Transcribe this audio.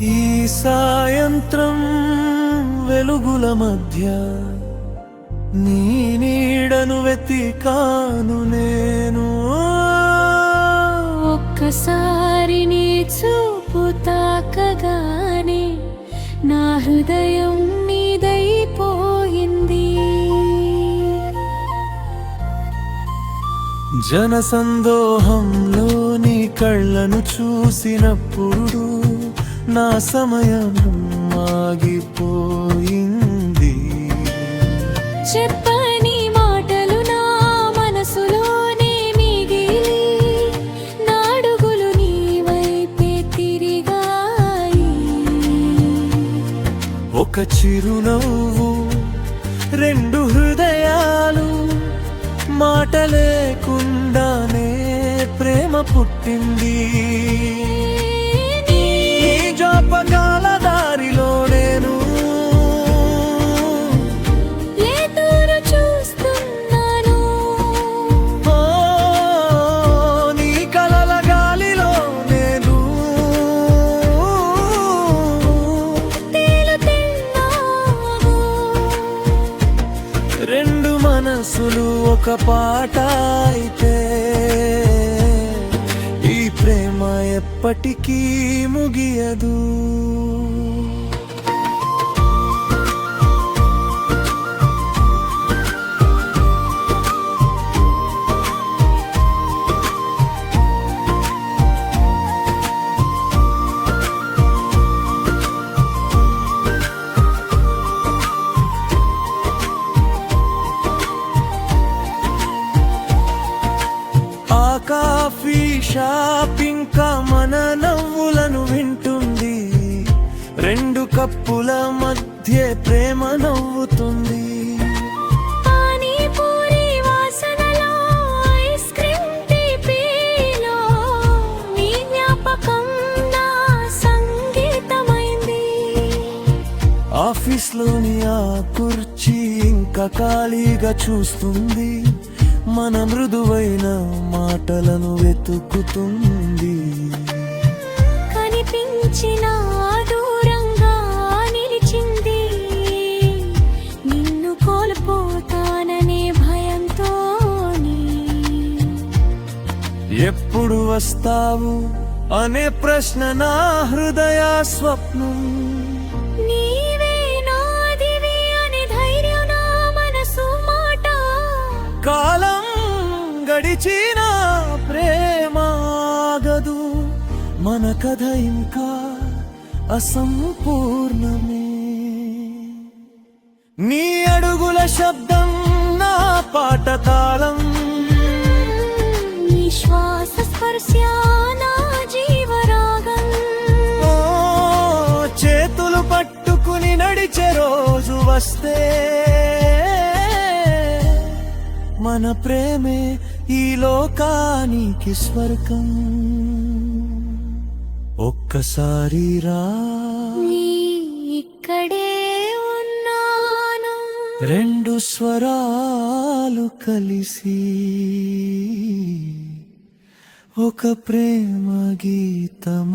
ఈ సాయంత్రం వెలుగుల మధ్య నీ నీడను వెతికాను నేను. ఒక్కసారి నీ చూపు తాకగానే నా హృదయం నీదైపోయింది. జనసందోహంలో నీ కళ్ళను చూసినప్పుడు నా సమయం ఆగిపోయింది. చెప్పని మాటలు నా మనసులోనే మిగిలి నా అడుగులు నీ వైపే తిరిగాయి. ఒక చిరునవ్వు, రెండు హృదయాలు, మాట లేకుండానే ప్రేమ పుట్టింది. నీ జ్ఞాపకాల దారిలో నేను ఎదురు చూస్తున్నాను. నీ కలల గాలిలో నేను తేలుతున్నాను. రెండు మనసులు ఒక పాట అయితే ఈ ప్రేమ ఎప్పటికీ ముగియదు. కాఫీ షాప్ ఇంకా మన నవ్వులను వింటుంది. రెండు కప్పుల మధ్య ప్రేమ నవ్వుతుంది. పానీపూరి వాసనలో, ఐస్ క్రీమ్ తీపిలో నీ జ్ఞాపకం నా సంగీతమైంది. ఆఫీస్లోని ఆ కుర్చీ ఇంకా ఖాళీగా చూస్తుంది. మన మృదువైన మాటలను వెతుకుతుంది. కనిపించిన దూరంగా నిలిచింది. నిన్ను కోల్పోతాననే భయంతోని. ఎప్పుడు వస్తావు అనే ప్రశ్న నా హృదయ స్వప్నం. నీవే నాదివి అనే ధైర్యం నా మనసు మాట. కాలం గడిచిన ప్రేమ ఆగదు. మన కథ ఇంకా అసంపూర్ణమే. నీ అడుగుల శబ్దం నా పాట తాళం. నీ శ్వాస స్పర్శ నా జీవరాగం. చేతులు పట్టుకుని నడిచే రోజు వస్తే మన ప్రేమే ఈ లోకానికి స్వర్గం. ఒక్కసారి రా, ఇక్కడే ఉన్నాను. రెండు స్వరాలు కలిసి ఒక ప్రేమ గీతమవ్వాలి.